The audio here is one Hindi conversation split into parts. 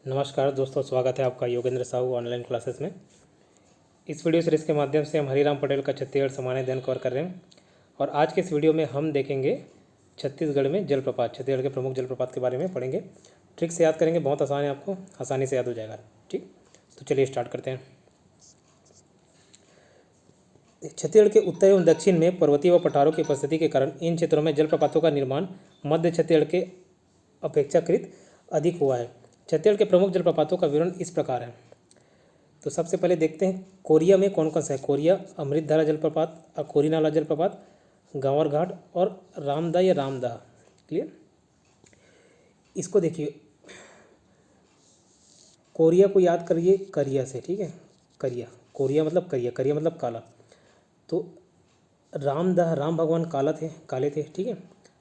नमस्कार दोस्तों, स्वागत है आपका योगेंद्र साहू ऑनलाइन क्लासेस में। इस वीडियो सीरीज़ के माध्यम से हम हरिराम पटेल का छत्तीसगढ़ सामान्य अध्ययन कवर कर रहे हैं और आज के इस वीडियो में हम देखेंगे छत्तीसगढ़ में जलप्रपात, छत्तीसगढ़ के प्रमुख जलप्रपात के बारे में पढ़ेंगे। ट्रिक से याद करेंगे, बहुत आसान है, आपको आसानी से याद हो जाएगा। ठीक, तो चलिए स्टार्ट करते हैं। छत्तीसगढ़ के उत्तर एवं दक्षिण में पर्वतीय व पठारों की उपस्थिति के कारण इन क्षेत्रों में जलप्रपातों का निर्माण मध्य छत्तीसगढ़ के अपेक्षाकृत अधिक हुआ है। छत्तीसगढ़ के प्रमुख जलप्रपातों का विवरण इस प्रकार है। तो सबसे पहले देखते हैं कोरिया में कौन कौन सा है। कोरिया, अमृतधारा जलप्रपात, अकोरी नाला जलप्रपात, गांवर घाट और रामदा या रामदाह। क्लियर। इसको देखिए, कोरिया को याद करिए करिया से, ठीक है। करिया, कोरिया मतलब करिया, करिया मतलब काला। तो रामदाह, राम भगवान काले थे, ठीक है।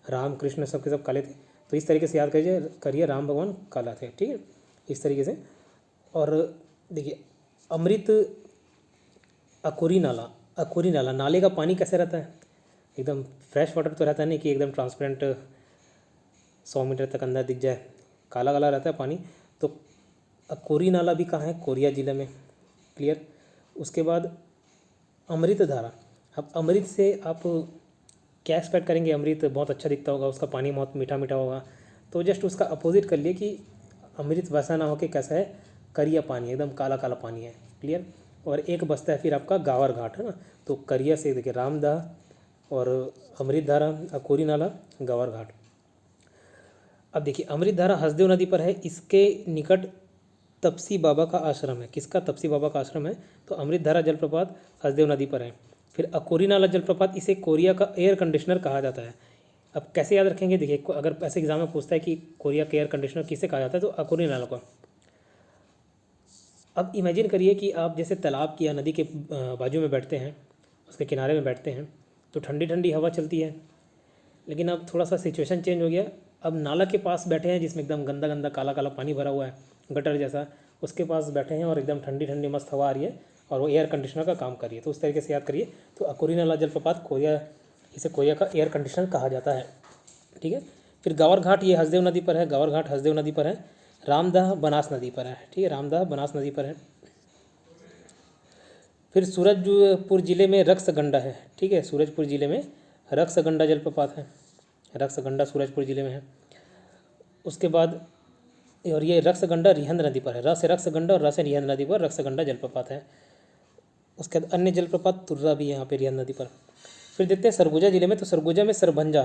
राम कृष्ण सबके सब काले थे, तो इस तरीके से याद करिए, करिए राम भगवान काला थे, ठीक है, इस तरीके से। और देखिए अमृत, अकोरी नाला, नाले का पानी कैसे रहता है, एकदम फ्रेश वाटर तो रहता है नहीं कि एकदम ट्रांसपेरेंट 100 मीटर तक अंदर दिख जाए, काला काला रहता है पानी। तो अकोरी नाला भी कहाँ है, कोरिया जिले में। क्लियर। उसके बाद अमृत धारा। अब अमृत से आप क्या एक्सपेक्ट करेंगे, अमृत बहुत अच्छा दिखता होगा, उसका पानी बहुत मीठा मीठा होगा, तो जस्ट उसका अपोजिट कर लिए कि अमृत वैसा ना हो कि कैसा है, करिया पानी, एकदम काला काला पानी है। क्लियर। और एक बचता है फिर आपका गांवर घाट, है ना। तो करिया से देखिए रामदाह और अमृत धारा, अकोरी नाला, गांवर घाट। अब देखिए अमृत धारा हसदेव नदी पर है, इसके निकट तपसी बाबा का आश्रम है। किसका, तपसी बाबा का आश्रम है। तो अमृत धारा जलप्रपात हसदेव नदी पर है। फिर अकोरी नाला जलप्रपात, इसे कोरिया का एयर कंडीशनर कहा जाता है। अब कैसे याद रखेंगे, देखिए अगर ऐसे एग्जाम में पूछता है कि कोरिया का एयर कंडीशनर किसे कहा जाता है, तो अकोरी नाला को। अब इमेजिन करिए कि आप जैसे तालाब की या नदी के बाजू में बैठते हैं, उसके किनारे में बैठते हैं, तो ठंडी ठंडी हवा चलती है। लेकिन अब थोड़ा सा सिचुएशन चेंज हो गया, अब नाला के पास बैठे हैं जिसमें एकदम गंदा गंदा काला काला पानी भरा हुआ है, गटर जैसा, उसके पास बैठे हैं और एकदम ठंडी ठंडी मस्त हवा आ रही है और वो एयर कंडीशनर का काम कर रही है। तो उस तरीके से याद करिए। तो अकोरी नाला जलप्रपात कोरिया, इसे कोरिया का एयर कंडीशनर कहा जाता है, ठीक है। फिर गांवर घाट, ये हसदेव नदी पर है, गांवर घाट हसदेव नदी पर है। रामदाह बनास नदी पर है, ठीक है, रामदाह बनास नदी पर है। फिर सूरजपुर जिले में रक्सगंडा है, ठीक है, सूरजपुर जिले में रक्सगंडा जलप्रपात है, रक्सगंडा सूरजपुर जिले में है। उसके बाद और ये रक्सगंडा रिहंद नदी पर है, र से रक्सगंडा और र से रिहंद नदी पर रक्सगंडा जलप्रपात है। उसके बाद अन्य जलप्रपात तुर्रा भी है यहाँ पे रिहंद नदी पर। फिर देखते हैं सरगुजा जिले में, तो सरगुजा में सरभंजा,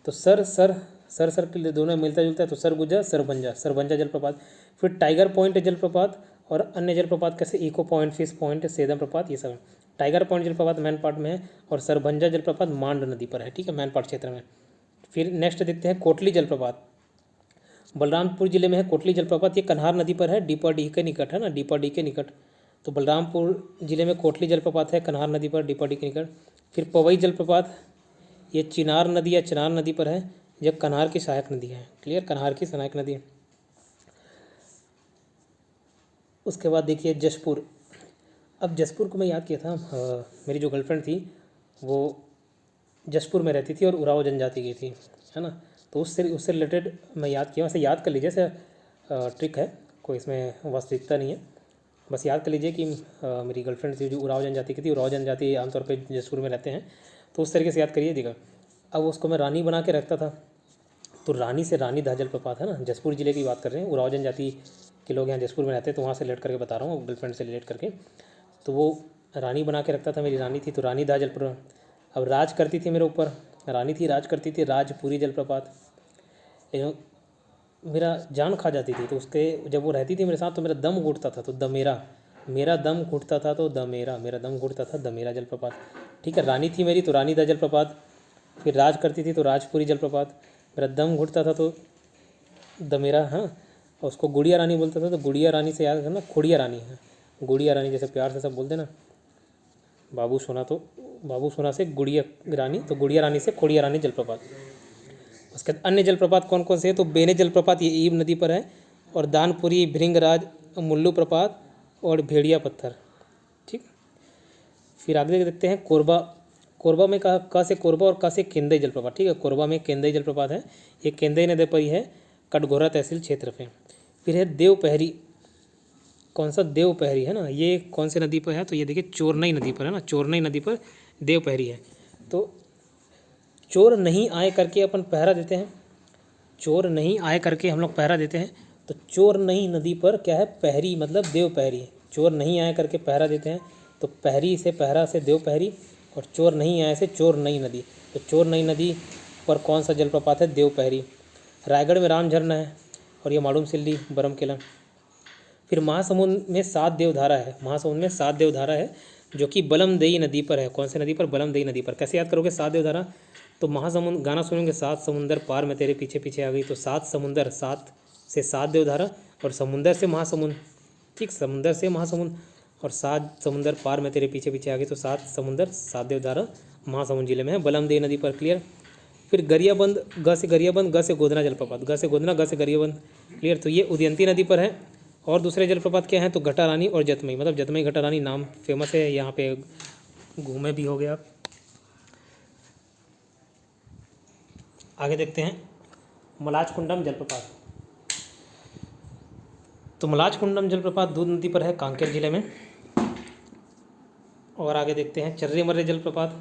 तो सर के लिए दोनों मिलता जुलता है, तो सरगुजा सरभंजा जलप्रपात। फिर टाइगर पॉइंट जलप्रपात और अन्य जलप्रपात कैसे echo point, fish point, Sedam प्रपात, ये सब। टाइगर पॉइंट जलप्रपात मैनपाट में है और सरभंजा जलप्रपात मांड नदी पर है, ठीक है, मैनपाट क्षेत्र में। फिर नेक्स्ट देखते हैं कोटली जलप्रपात, बलरामपुर जिले में है कोटली जलप्रपात, ये कन्हार नदी पर है, डीपाडीह के निकट है ना, डीपाडीह के निकट। तो बलरामपुर जिले में कोटली जलप्रपात है, कन्हार नदी पर, डीपाडीह के निकट। फिर पवई जलप्रपात, ये चिनार नदी या चिनार नदी पर है, यह कन्हार की सहायक नदी है। क्लियर, कन्हार की सहायक नदी है। उसके बाद देखिए जशपुर। अब जशपुर को मैं याद किया था, मेरी जो गर्लफ्रेंड थी वो जशपुर में रहती थी और उराव जनजाति की थी, है ना। तो उससे रिलेटेड मैं याद किया, वैसे याद कर लीजिए, ऐसे ट्रिक है, कोई इसमें वास्तविकता नहीं है, बस याद कर लीजिए कि मेरी गर्लफ्रेंड थी जो उराव जनजाति की थी। उराव जनजाति आमतौर पे जशपुर में रहते हैं, तो उस तरीके से याद करिए देखा। अब उसको मैं रानी बना के रखता था, तो रानी से रानी दा जलप्रपात है ना, जशपुर जिले की बात कर रहे हैं, उराव जनजाति के लोग यहाँ जशपुर में रहते हैं, तो वहाँ से रिलेट करके बता रहा हूँ, गर्लफ्रेंड से रिलेट करके। तो वो रानी बना के रखता था, मेरी रानी थी, तो रानी दा जलप्रपात। अब राज करती थी मेरे ऊपर, रानी थी, राज करती थी, राजपुरी जलप्रपात। मेरा जान खा जाती थी, तो उसके जब वो रहती थी मेरे साथ तो मेरा दम घुटता था, तो दमेरा, मेरा दम घुटता था तो दमेरा, मेरा दम घुटता था दमेरा जलप्रपात, ठीक है। रानी थी मेरी तो रानी दा जलप्रपात। फिर राज करती थी तो राजपुरी जलप्रपात। मेरा दम घुटता था तो दमेरा, हाँ। और उसको गुड़िया रानी बोलता था, तो गुड़िया रानी से याद करना, खुड़िया रानी है, गुड़िया रानी जैसे प्यार से सब बोलते ना, बाबू सोना, तो बाबू सोना से गुड़िया रानी, तो गुड़िया रानी से खुड़िया रानी जलप्रपात। उसके बाद अन्य जलप्रपात कौन कौन से हैं, तो बेने जलप्रपात, ये ईब नदी पर है, और दानपुरी, भृंगराज, मुल्लू प्रपात और भेड़िया पत्थर, ठीक। फिर आगे देखते हैं कोरबा। कोरबा में का से कोरबा और का से केंदई जलप्रपात, ठीक है। कोरबा में केंदई जलप्रपात है, ये केंदई नदी पर ही है, कटघोरा तहसील क्षेत्र पे। फिर है देवपहरी। कौन सा? देवपहरी है ना। ये कौन से नदी पर है? तो ये देखिए चोरनई नदी पर है ना। चोरनई नदी पर देवपहरी है। तो चोर नहीं आए करके अपन पहरा देते हैं। चोर नहीं आए करके हम लोग पहरा देते हैं। तो चोर नई नदी पर क्या है? पहरी, मतलब देवपहरी। चोर नहीं आए करके पहरा देते हैं, तो पहरी से पहरा से देवपहरी, और चोर नहीं आए से चोर नई नदी। तो चोर नई नदी पर कौन सा जलप्रपात है? देवपहरी। रायगढ़ में राम झरना है, और ये मालूम सिल्ली बरमकेला। फिर महासमुंद में सात देवधारा है। महासमुंद में सात देवधारा है, जो कि बलमदई नदी पर है। कौन से नदी पर? बलमदई नदी पर। कैसे याद करोगे सात देवधारा? तो महासमुंद, गाना सुनेंगे, सात समुंदर पार मैं तेरे पीछे पीछे आ गई। तो सात समुंदर, सात से सात देवधारा, और समुंदर से महासमुंद। ठीक, समुंदर से महासमुंद, और सात समुंदर पार मैं तेरे पीछे पीछे आ गई। तो सात समुंदर सात देवधारा महासमुंद जिले में है, बलमदई नदी पर। क्लियर। फिर गरियाबंद, ग से गरियाबंद, ग से गोधना जलप्रपात। ग से गोधना, ग से गरियाबंद। क्लियर। तो ये उदयंती नदी पर है। और दूसरे जलप्रपात क्या हैं? तो घटारानी और जतमई, मतलब जतमई घटारानी नाम फेमस है, यहाँ पे घूमे भी हो गया आप। आगे देखते हैं मलाचकुंडम जलप्रपात। तो मलाचकुंडम जलप्रपात दूध नदी पर है, कांकेर जिले में। और आगे देखते हैं चर्रे मर्रे जलप्रपात।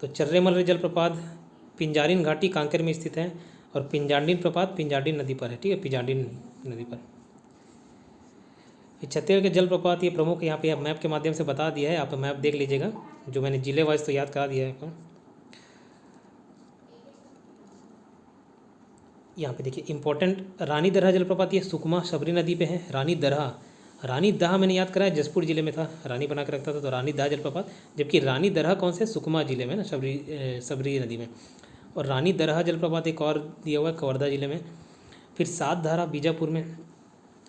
तो चर्रे मर्रे जलप्रपात पिंजारिन घाटी कांकेर में स्थित है, और पिंजाडिन प्रपात पिंजाडिन नदी पर है। ठीक है, पिंजाडिन नदी पर। छत्तीसगढ़ के जलप्रपात ये प्रमुख यहाँ पे मैप के माध्यम से बता दिया है, आप मैप देख लीजिएगा, जो मैंने जिले वाइज तो याद करा दिया है आपको। यहाँ पे देखिए इंपॉर्टेंट, रानी दरहा जलप्रपात ये सुकमा शबरी नदी पे है। रानी दरहा, रानी दहा मैंने याद कराया जसपुर जिले में था, रानी बना के रखता था, तो रानी दहा जलप्रपात। जबकि रानी दरहा कौन से? सुकमा जिले में ना, शबरी नदी में। और रानी दरहा जलप्रपात एक और दिया हुआ है कवर्धा जिले में। फिर सात धारा बीजापुर में।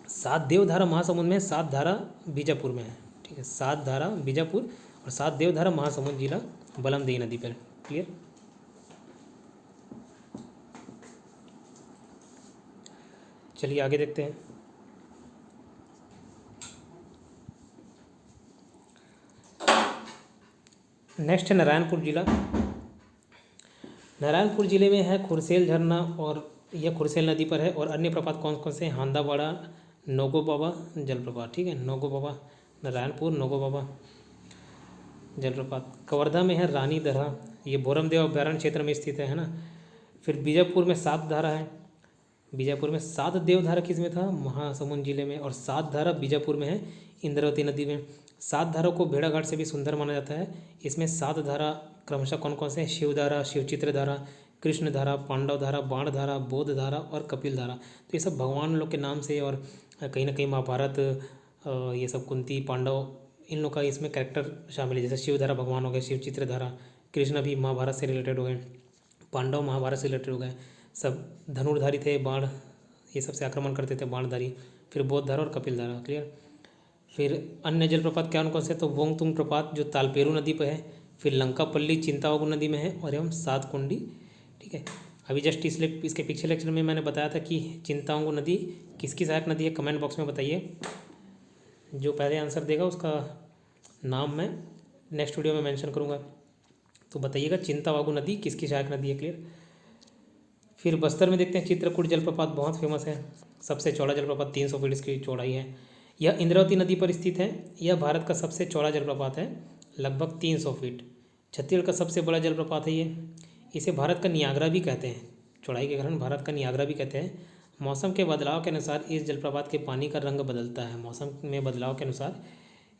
सात देवधारा महासमुंद में, सात धारा बीजापुर में है। ठीक है, सात धारा बीजापुर और सात देवधारा महासमुंद जिला बलमदई नदी पर। क्लियर। चलिए आगे देखते हैं। नेक्स्ट है नारायणपुर जिला। नारायणपुर जिले में है खुरसेल झरना, और यह खुरसेल नदी पर है। और अन्य प्रपात कौन कौन से हैं? हांदाबाड़ा, नोगो बाबा जलप्रपात। ठीक है, नोगो बाबा, नारायणपुर नोगो बाबा जलप्रपात। कवर्धा में है रानी दरहा, ये भोरमदेव अभ्यारण्य क्षेत्र में स्थित है ना। फिर बीजापुर में सात धारा है। बीजापुर में सात देवधारा किस में था? महासमुंद जिले में। और सात धारा बीजापुर में है, इंद्रावती नदी में। सात धाराओं को भेड़ाघाट से भी सुंदर माना जाता है। इसमें सात धारा क्रमशः कौन कौन से हैं? शिवधारा, शिवचित्र धारा, कृष्ण धारा, पांडव धारा, बाण धारा, बोध धारा और कपिल धारा। तो ये सब भगवान लोग के नाम से, और कहीं ना कहीं महाभारत, ये सब कुंती, पांडव, इन लोग का इसमें कैरेक्टर शामिल है। जैसे शिवधारा भगवान हो गए, शिवचित्र धारा, कृष्ण भी महाभारत से रिलेटेड हो गए, पांडव महाभारत से रिलेटेड हो गए, सब धनुर्धारी थे, बाण ये सबसे आक्रमण करते थे, बाणधारी। फिर बोध धारा और कपिल धारा। क्लियर। फिर अन्य जलप्रपात क्या कौन से? तो वोंगतुंग प्रपात जो तालपेरू नदी पर है। फिर लंकापल्ली चिंतावगु नदी में है, और एवं सात कुंडी। ठीक है, अभी जस्ट इसके पिछले लेक्चर में मैंने बताया था कि चिंतावगु नदी किसकी सहायक नदी है? कमेंट बॉक्स में बताइए। जो पहले आंसर देगा उसका नाम मैं नेक्स्ट वीडियो में मेंशन करूँगा, तो बताइएगा चिंतावागु नदी किसकी सहायक नदी है। क्लियर। फिर बस्तर में देखते हैं चित्रकूट जलप्रपात, बहुत फेमस है, सबसे चौड़ा जलप्रपात, 300 फीट इसकी चौड़ाई है। यह इंद्रावती नदी पर स्थित है। यह भारत का सबसे चौड़ा जलप्रपात है, लगभग 300 फीट। छत्तीसगढ़ का सबसे बड़ा जलप्रपात है ये। इसे भारत का नियाग्रा भी कहते हैं, चौड़ाई के कारण भारत का नियाग्रा भी कहते हैं। मौसम के बदलाव के अनुसार इस जलप्रपात के पानी का रंग बदलता है। मौसम में बदलाव के अनुसार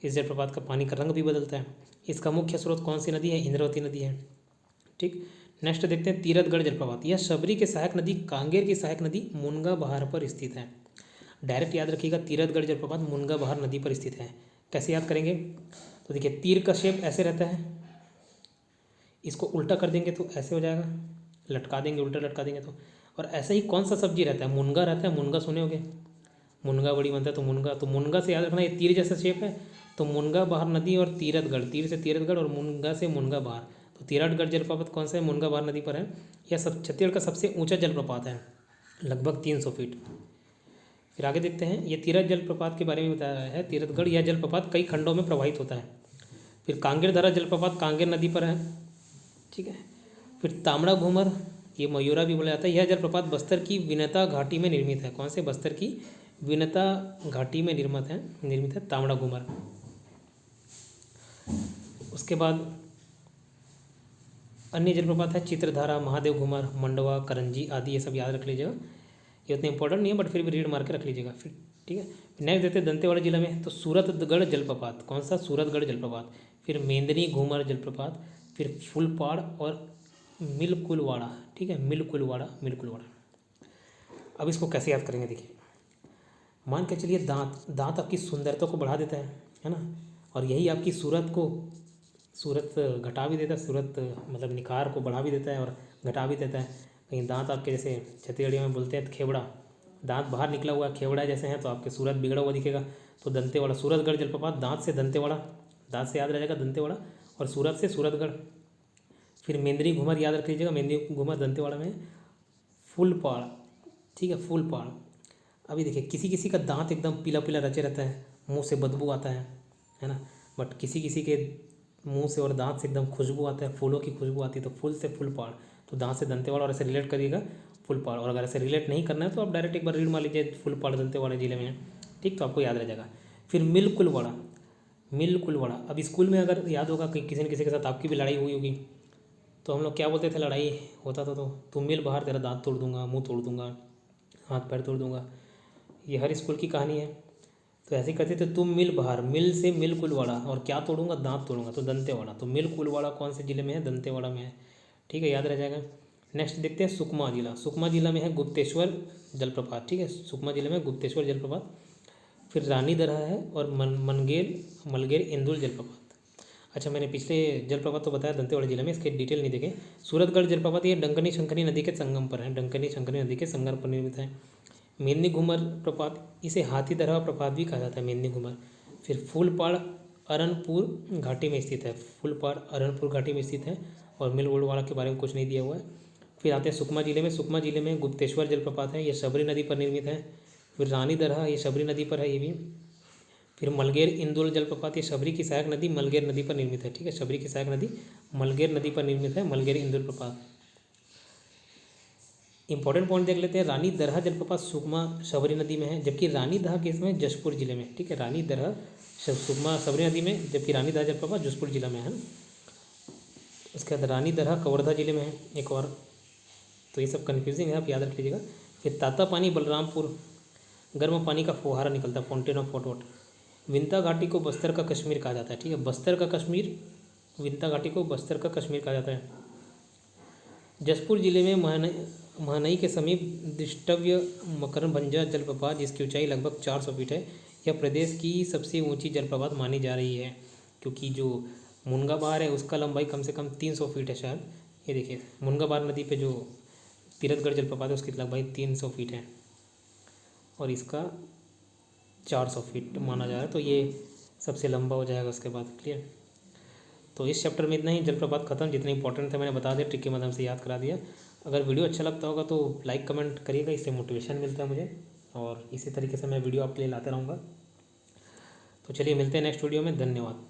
इस जलप्रपात का पानी का रंग भी बदलता है। इसका मुख्य स्रोत कौन सी नदी है? इंद्रावती नदी है। ठीक। नेक्स्ट देखते हैं तीरथगढ़ जलप्रपात। यह शबरी की सहायक नदी, कांगेर की सहायक नदी मुनगा बहार पर स्थित है। डायरेक्ट याद रखिएगा, तीरथगढ़ जलप्रपात मुनगा बहार नदी पर स्थित है। कैसे याद करेंगे? तो देखिए तीर का शेप ऐसे रहता है, इसको उल्टा कर देंगे तो ऐसे हो जाएगा, लटका देंगे, उल्टा लटका देंगे तो। और ऐसे ही कौन सा सब्जी रहता है? मुनगा रहता है। मुनगा सुने होंगे, मुनगा बड़ी बनता है, तो मुनगा से याद रखना, ये तीर जैसा शेप है। तो मुनगा बहार नदी और तीरथगढ़, तीर से तीरथगढ़ और मुनगा से मुनगा बहार। तो तीरथगढ़ जलप्रपात कौन सा है? मुनगा बहार नदी पर है। यह सब छत्तीसगढ़ का सबसे ऊंचा जलप्रपात है, लगभग 300 फीट। फिर आगे देखते हैं, ये तीरथ जलप्रपात के बारे में बताया है। तीरथगढ़ यह जलप्रपात कई खंडों में प्रवाहित होता है। फिर कांगेर धारा जलप्रपात कांगेर नदी पर है। ठीक है। फिर तामड़ा घूमर, ये मयूरा भी बोला जाता है। यह जलप्रपात बस्तर की विनता घाटी में निर्मित है। कौन से? बस्तर की विनता घाटी में निर्मित है तांबड़ा घूमर। उसके बाद अन्य जलप्रपात है चित्रधारा, महादेव घूमर, मंडवा, करंजी आदि, ये सब याद रख लीजिएगा। ये उतने इंपॉर्टेंट नहीं है बट फिर भी रीड मार के रख लीजिएगा फिर, ठीक है। नेक्स्ट देते हैं दंतेवाड़ा जिला में, तो सूरतगढ़ जलप्रपात। कौन सा? सूरतगढ़ जलप्रपात। फिर मेंदनी घूमर जलप्रपात, फिर फुलपाड़ और मिलकुलवाड़ा, ठीक है, मिलकुलवाड़ा। अब इसको कैसे याद करेंगे देखिए, मान के चलिए दांत आपकी सुंदरता को बढ़ा देता है ना, और यही आपकी सूरत घटा भी देता है, सूरत मतलब निखार को बढ़ा भी देता है और घटा भी देता है। कहीं दांत आपके जैसे छत्तीसगढ़िया में बोलते हैं तो खेवड़ा, दांत बाहर निकला हुआ खेवड़ा जैसे हैं तो आपके सूरत बिगड़ा हुआ दिखेगा। तो दंतेवाड़ा, सूरतगढ़ जलप्रपात, दांत से दंतेवाड़ा, दांत से याद रह जाएगा दंतेवाड़ा, और सूरत से सूरतगढ़। फिर मेंदरी घूमर याद रख लीजिएगा, मेंदरी घूमर दंतेवाड़ा में। फुलपाड़, ठीक है, फुलपाड़। अभी देखिए किसी किसी का दांत एकदम पीला पीला रचे रहता है, मुंह से बदबू आता है ना, बट किसी किसी के मुंह से और दांत से एकदम खुशबू आता है, फूलों की खुशबू आती है। तो फूल से फुलपाड़, तो दांत से दंतेवाड़ा, और ऐसे रिलेट करिएगा फुलपाड़। और अगर ऐसे रिलेट नहीं करना है तो आप डायरेक्ट एक बार रीड मार लीजिए, फुलपाड़ दंतेवाड़ा जिले में है, ठीक, तो आपको याद रह जाएगा। फिर मिलकुलवाड़ा। अब स्कूल में अगर याद होगा कि किसी न किसी के साथ आपकी भी लड़ाई हुई होगी, तो हम लोग क्या बोलते थे, लड़ाई होता था तो तू मिल बाहर, तेरा दांत तोड़ दूंगा, मुंह तोड़ दूंगा, हाथ पैर तोड़ दूंगा। ये हर स्कूल की कहानी है। तो ऐसे कहते थे, तुम मिल बाहर, मिल से मिलकुलवाड़ा, और क्या तोड़ूंगा? दांत तोड़ूंगा, तो दंतेवाड़ा। तो मिलकुलवाड़ा कौन से जिले में है? दंतेवाड़ा में है, ठीक है, याद रह जाएगा। नेक्स्ट देखते हैं सुकमा जिला। सुकमा जिला में है गुप्तेश्वर जलप्रपात, ठीक है, सुकमा जिले में गुप्तेश्वर जलप्रपात। फिर रानी दरहा है और मलगेर इंदुल जलप्रपात। अच्छा, मैंने पिछले जलप्रपात तो बताया दंतेवाड़ा जिले में, इसके डिटेल नहीं देखे। सूरतगढ़ जलप्रपात ये डंकनी शंकरी नदी के संगम पर है, डंकनी शंकरी नदी के संगम पर निर्मित है। मेंदनी घूमर प्रपात, इसे हाथी दरहा प्रपात भी कहा जाता है, मेंदनी घूमर। फिर फूलपाड़ अरनपुर घाटी में स्थित है, फूलपाड़ अरनपुर घाटी में स्थित है, और मिलगुड़वाड़ा के बारे में कुछ नहीं दिया हुआ है। फिर आते हैं सुकमा जिले में। सुकमा जिले में गुप्तेश्वर जलप्रपात है, ये शबरी नदी पर निर्मित है। फिर रानी दरहा, ये शबरी नदी पर है ये भी। फिर मलगेर इंदुल जलप्रपात, ये शबरी की सहायक नदी मलगेर नदी पर निर्मित है, ठीक है, शबरी की सहायक नदी मलगेर नदी पर निर्मित है, मलगेर इंदुल प्रपात। इंपॉर्टेंट पॉइंट देख लेते हैं, रानी दरहा जलप्रपात सुकमा शबरी नदी में है, जबकि रानी दरहा किस में? जशपुर जिले में, ठीक है, रानी दरहा सुकमा शबरी नदी में, जबकि रानी दरहा जलप्रपात जशपुर जिला में है। उसके बाद रानी दरहा कवर्धा जिले में है एक और, तो ये सब कन्फ्यूजिंग है, आप याद रख लीजिएगा। फिर तातापानी बलरामपुर, गर्म पानी का फुहारा निकलता है, फाउंटेन ऑफ हॉट वाटर। विंता घाटी को बस्तर का कश्मीर कहा जाता है, ठीक है, बस्तर का कश्मीर, विंता घाटी को बस्तर का कश्मीर कहा जाता है। जशपुर जिले में महानई के समीप दृष्टव्य मकरभंजा जलप्रपात, जिसकी ऊंचाई लगभग 400 फीट है, यह प्रदेश की सबसे ऊंची जलप्रपात मानी जा रही है, क्योंकि जो मुनगाबार है उसका लंबाई कम से कम 300 फीट है शायद। ये देखिए मुनगाबार नदी पे जो तीरथगढ़ जलप्रपात है उसकी लंबाई 300 फीट है, और इसका 400 फीट माना जा रहा है, तो ये सबसे लंबा हो जाएगा उसके बाद। क्लियर? तो इस चैप्टर में इतना ही, जलप्रपात खत्म, जितने इंपॉर्टेंट थे मैंने बता दिया, ट्रिक के माध्यम से याद करा दिया। अगर वीडियो अच्छा लगता होगा तो लाइक कमेंट करिएगा, इससे मोटिवेशन मिलता है मुझे, और इसी तरीके से मैं वीडियो आपके लिए लाता रहूँगा। तो चलिए मिलते हैं नेक्स्ट वीडियो में, धन्यवाद।